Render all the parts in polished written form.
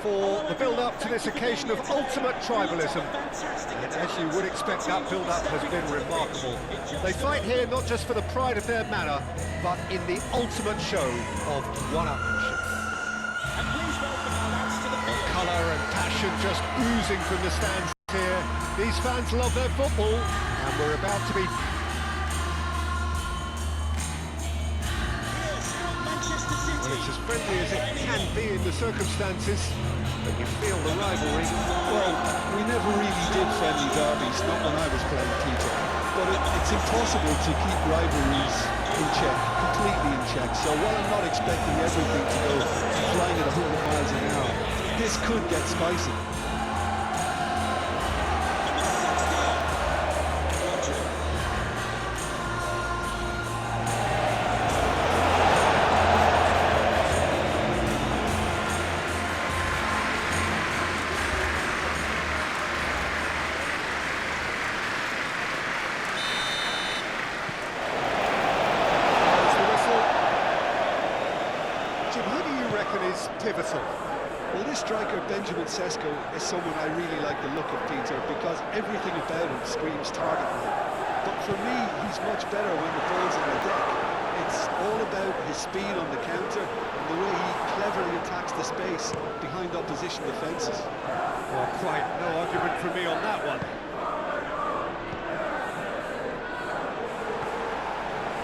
for the build-up to this occasion of ultimate tribalism. And as you would expect, that build-up has been remarkable. They fight here not just for the pride of their manor, but in the ultimate show of one-upmanship. Colour and passion just oozing from the stands here. These fans love their football, and we're about to be... Well, it's as friendly as it can be in the circumstances, but you feel the rivalry. Well, we never really did friendly derbies, not when I was playing Peter. But it's impossible to keep rivalries in check, completely in check. So while I'm not expecting everything to go flying at 100 miles an hour, this could get spicy. Is pivotal. Well, this striker, Benjamin Sesko, is someone I really like the look of, Peter, because everything about him screams target man. But for me, he's much better when the ball's on the deck. It's all about his speed on the counter and the way he cleverly attacks the space behind opposition defences. Well, quite no argument from me on that one.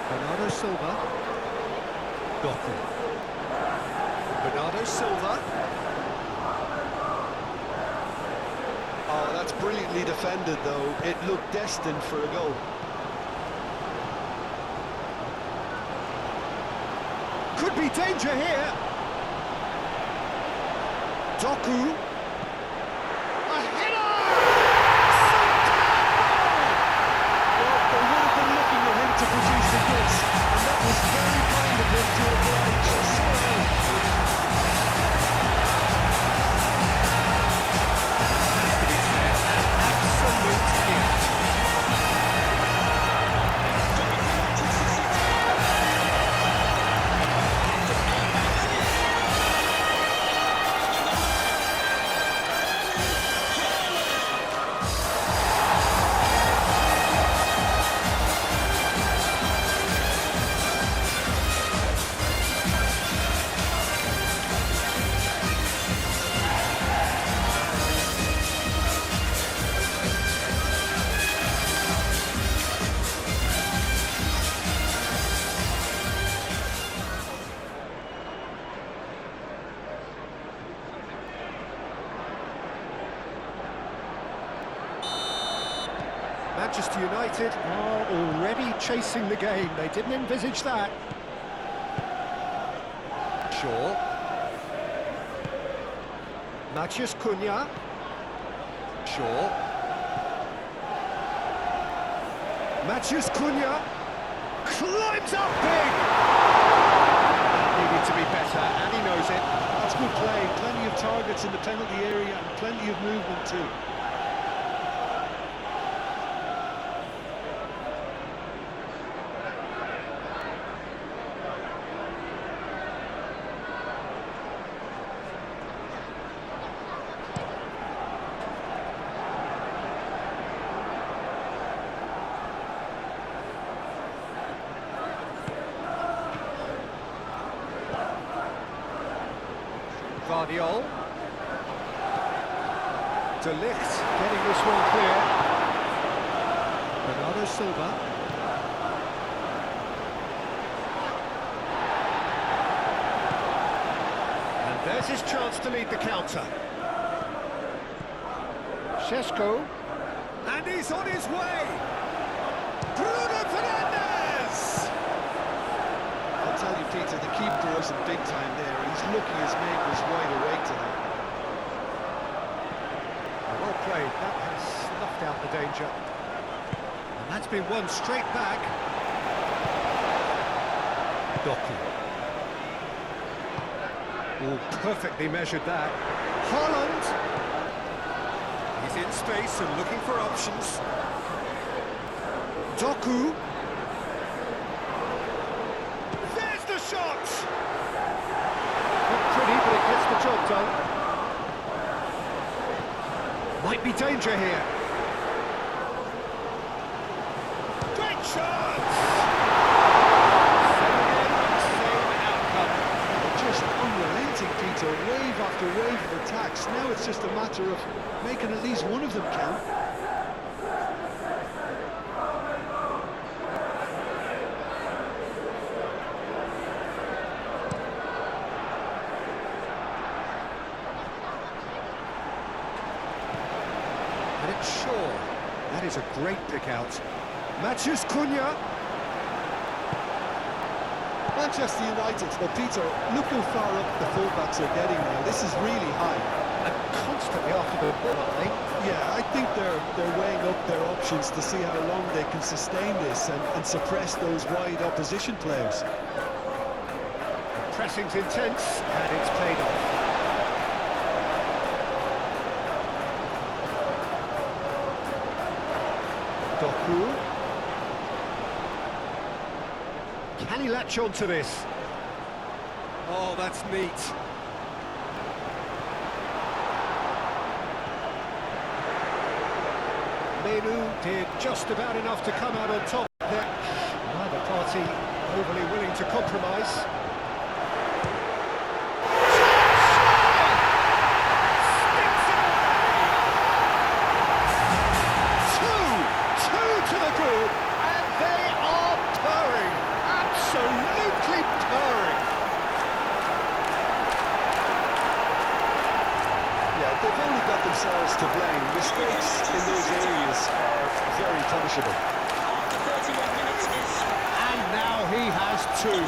Bernardo Silva. Doku. Bernardo Silva. Oh, that's brilliantly defended, though. It looked destined for a goal. Could be danger here. Doku. A header! Well, they would have been looking at him to produce the goods, and that was very kind of him to oblige so early. Manchester United are already chasing the game. They didn't envisage that. Shaw. Matheus Cunha. Shaw. Matheus Cunha climbs up big! That needed to be better, and he knows it. That's good play. Plenty of targets in the penalty area and plenty of movement too. Guardiol. De Ligt getting this one clear. Bernardo Silva. And there's his chance to lead the counter. Sesko. And he's on his way! Bruno Fernandes! I'll tell you, Peter, the keeper wasn't big time there. He's lucky his mate was wide awake to that. Well played. That has snuffed out the danger. And that's been won straight back. Doku. Oh, perfectly measured that. Haaland. He's in space and looking for options. Doku. There's the shot! Not pretty, but it gets the job done. Might be danger here. Great chance! Same outcome. Just unrelenting, Peter. Wave after wave of attacks. Now it's just a matter of making at least one of them count. And it's Shaw. That is a great pick out. Matheus Cunha. Manchester United. Well, Peter, look how far up the fullbacks are getting now. This is really high. And constantly after the ball, aren't they? Yeah, I think they're weighing up their options to see how long they can sustain this and suppress those wide opposition players. Pressing's intense, and it's paid off. Doku. Can he latch on to this? Oh, that's neat. Menu did just about enough to come out on top there. Neither party overly willing to compromise. Themselves to blame. Mistakes in those areas are very punishable. And now he has two.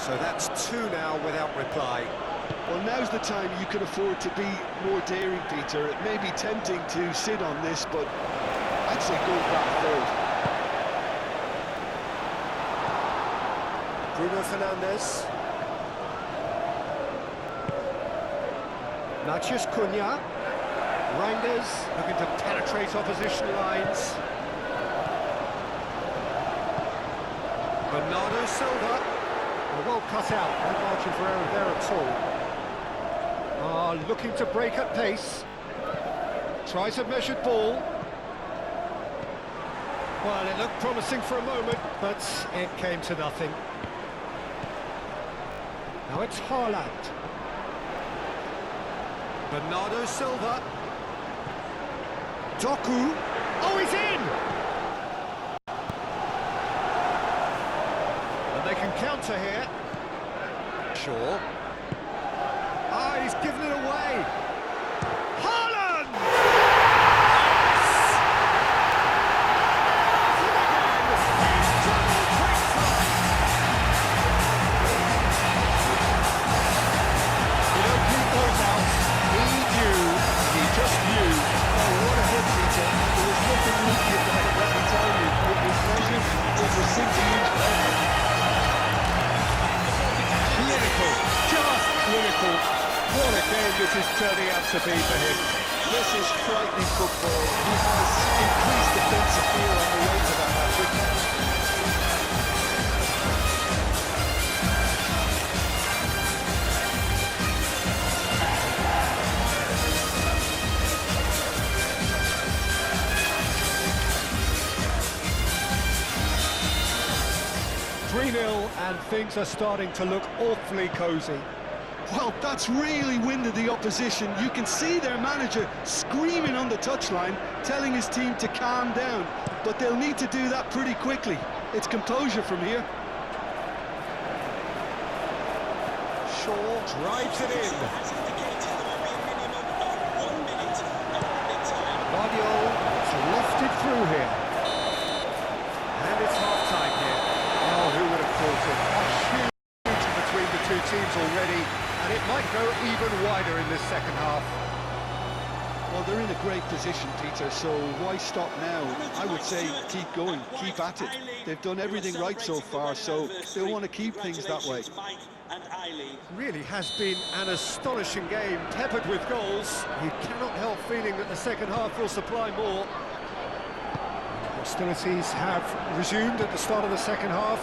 So that's two now without reply. Well, now's the time you can afford to be more daring, Peter. It may be tempting to sit on this, but I'd say go back third. Bruno Fernandes. Matheus Cunha. Reinders looking to penetrate opposition lines. Bernardo Silva. Well cut out, no margin for error there at all. Looking to break at pace. Tries a measured ball. Well, it looked promising for a moment, but it came to nothing. Now it's Haaland. Bernardo Silva. Doku. Oh, he's in! They can counter here. Shaw. He's given it away. Haaland! You don't keep those out. He knew. He just knew. Oh, what a hit, Peter. There was nothing leaky about it, let me tell you. It was measured, it was single-inch perfect. Clinical, just clinical. What a game this is turning out to be for him. This is frightening football. He has increased defensive fear on the way to that hat-trick. And things are starting to look awfully cosy. Well, that's really winded the opposition. You can see their manager screaming on the touchline, telling his team to calm down. But they'll need to do that pretty quickly. It's composure from here. Shaw drives it in. Guardiola is lofted through here. And it's half-time here. Oh, who would have thought it? A huge between the two teams already, and it might go even wider in this second half. Well, they're in a great position, Peter, so why stop now? I would say keep going, keep at it. They've done everything right so far, so they want to keep things that way. Really has been an astonishing game, peppered with goals. You cannot help feeling that the second half will supply more. Hostilities have resumed at the start of the second half.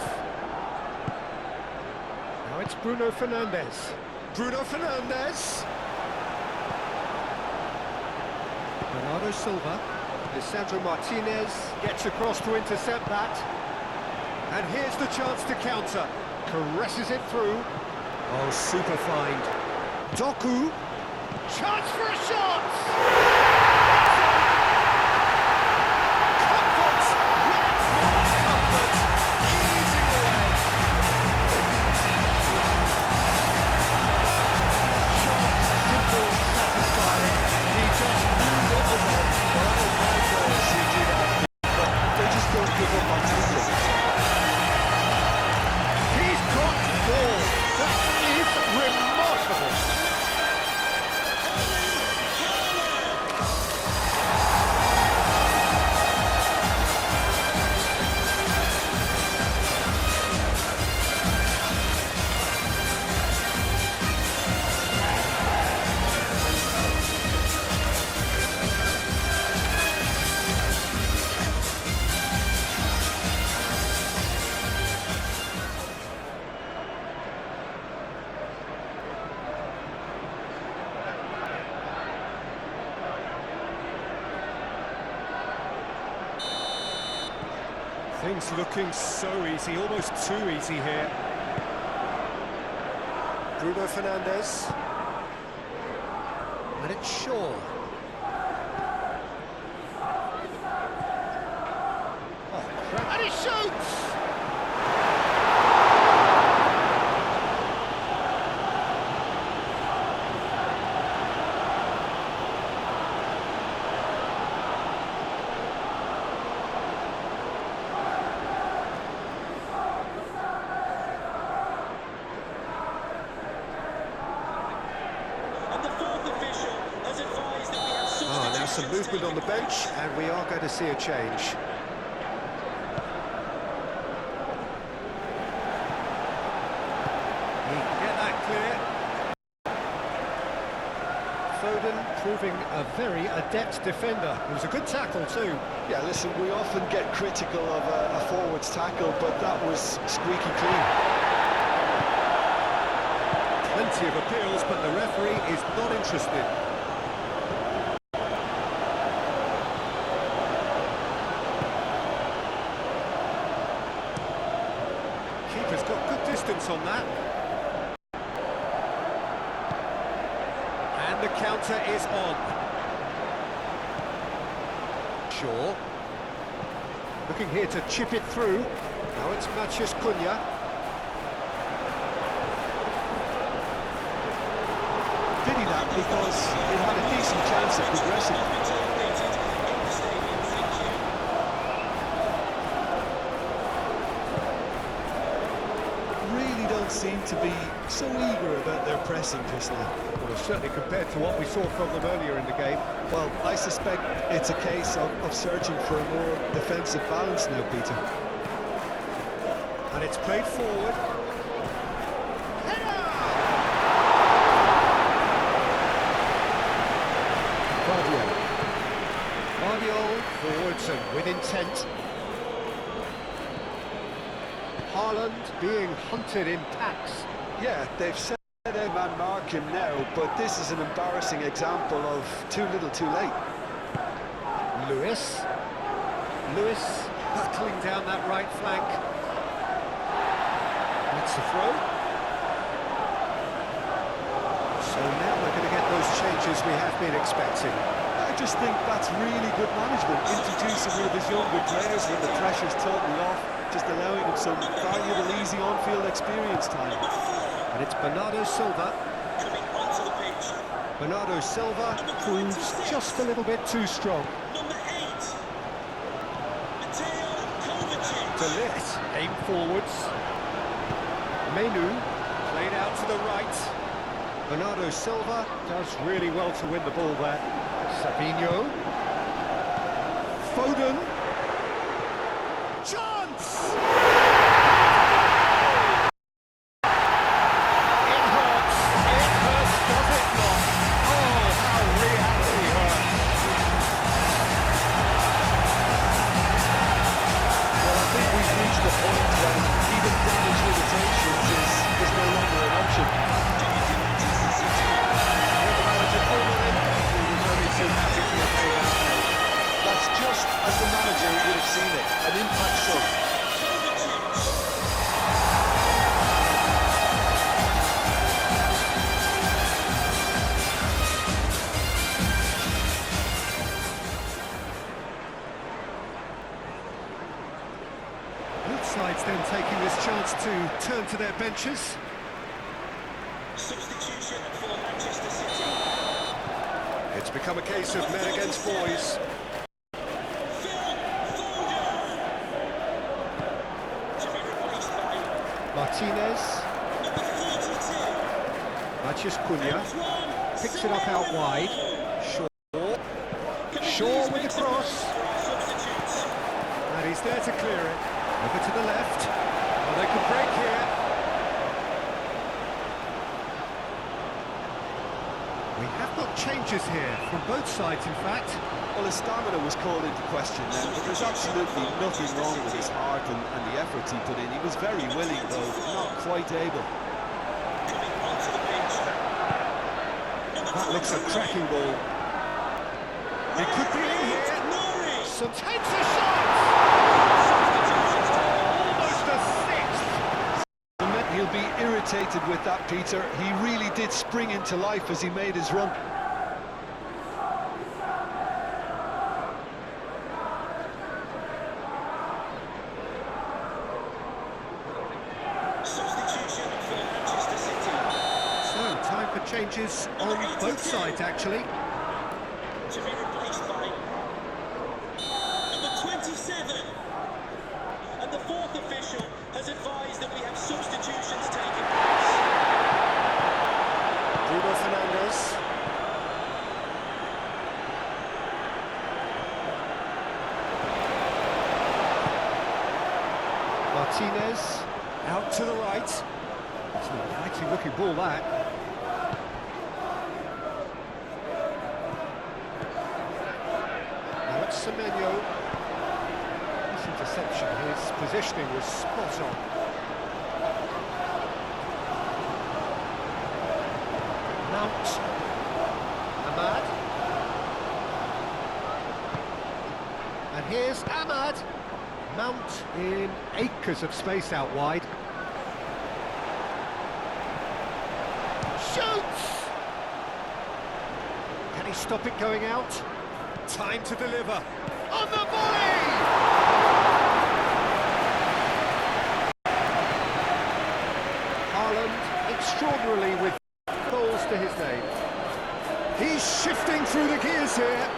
Now it's Bruno Fernandes. Bruno Fernandes! Bernardo Silva. Lisandro Martinez gets across to intercept that. And here's the chance to counter. Caresses it through. Oh, super find. Doku. Chance for a shot! Comfort! Yes! Comfort! Easing away. Shot, simple, satisfying. He just knew what was on. Oh my God, CG. But they just don't give up on tackling. He's caught the ball. That is remarkable. Things looking so easy, almost too easy here. Bruno Fernandes. And it's Shaw. Oh, crap. And he shoots! Some movement on the bench, and we are going to see a change. He can get that clear. Foden proving a very adept defender. It was a good tackle too. Yeah, listen, we often get critical of a forward's tackle, but that was squeaky clean. Plenty of appeals, but the referee is not interested. Keeper's got good distance on that. And the counter is on. Shaw. Looking here to chip it through. Now it's Matheus Cunha. Pity that, because it had a decent chance of progressing. Seem to be so eager about their pressing just now. Well, certainly compared to what we saw from them earlier in the game. Well, I suspect it's a case of searching for a more defensive balance now, Peter. And it's played forward. Guardiola forwards and with intent. Haaland being hunted in packs. Yeah, they've said they man mark him now, but this is an embarrassing example of too little too late. Lewis battling down that right flank. That's the throw. So now we're going to get those changes we have been expecting. I just think that's really good management, introducing one of his younger players when the pressure's totally off, just allowing him some valuable, easy on-field experience time. And it's Bernardo Silva. Bernardo Silva proves just a little bit too strong. De Ligt, aim forwards. Menu, played out to the right. Bernardo Silva does really well to win the ball there. Savinho. Foden. Chance! It hurts. It hurts, does it not? Oh, how reality hurts. Well, I think we've reached the point when even damage limitations is no longer an option. That's just as the manager would have seen it, an impact sub. Both sides then taking this chance to turn to their benches. Substitution for Manchester City. It's become a case of men against boys. To be replaced by Martinez. number 42. Matheus Cunha picks it up out wide. Shaw. Shaw with the cross. Substitutes. And he's there to clear it. Over to the left. Well, they could break here. We have got changes here from both sides, in fact. Well, his stamina was called into question then, but there's absolutely nothing wrong with his heart and the efforts he put in. He was very willing, though, not quite able. Coming onto the bench. That looks a cracking ball. It could be in here. Nori. Some takes a shot. Almost a sixth. He'll be irritated with that, Peter. He really did spring into life as he made his run. Substitution for Manchester City. So, time for changes on both sides, actually. To be replaced by number 27. And the fourth official has advised that we have substitutions taking place. Bruno Fernandes. Martinez out to the right. It's an exciting looking ball, that. Now it's Semenyo. This interception, his positioning was spot on. Mount. Ahmad. And here's Ahmad. Mount in acres of space out wide. Shoots! Can he stop it going out? Time to deliver. On the volley! Haaland, extraordinarily with goals to his name. He's shifting through the gears here.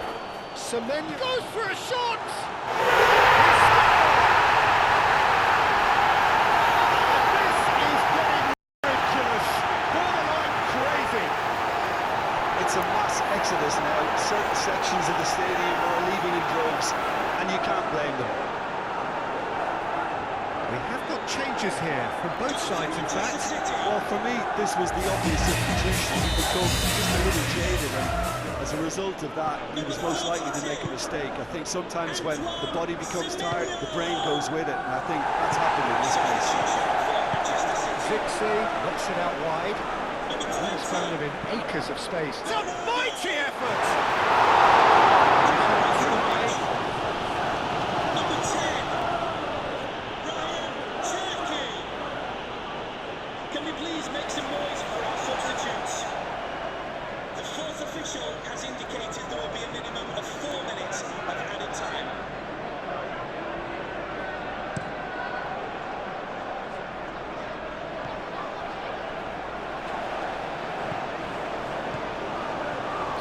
Semenyo goes for a shot! This is getting ridiculous. Borderline crazy. It's a mass exodus now. Certain sections of the stadium are leaving in droves, and you can't blame them. We have got changes here from both sides, in fact. Well, for me, this was the obvious substitution. He become just a little jaded, and as a result of that, he was most likely to make a mistake. I think sometimes when the body becomes tired, the brain goes with it, and I think that's happened in this case. Zixi knocks it out wide. He's found it in acres of space. It's a mighty effort! Number 10. Ryan Cherki. Can we please make some noise for our substitutes? The fourth official has indicated there will be a minimum of 4 minutes of added time.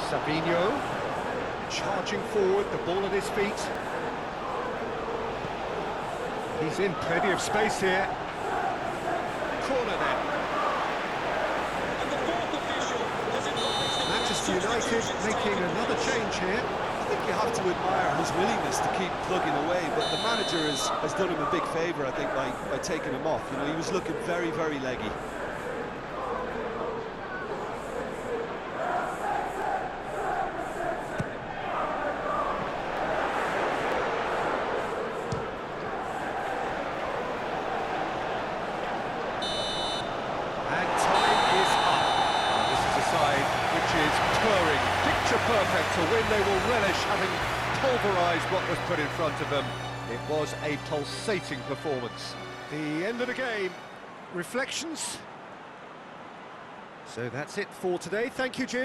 Savinho charging forward, the ball at his feet. He's in plenty of space here. Corner then. And the fourth official has advised that Manchester Manchester United making another change here. I think you have to admire his willingness to keep plugging away, but the manager has done him a big favour, I think, by taking him off. You know, he was looking very, very leggy. And time is up. This is a side which is purring, picture perfect, a win they will relish, having pulverised what was put in front of them. It was a pulsating performance. The end of the game. Reflections? So that's it for today. Thank you, Jim.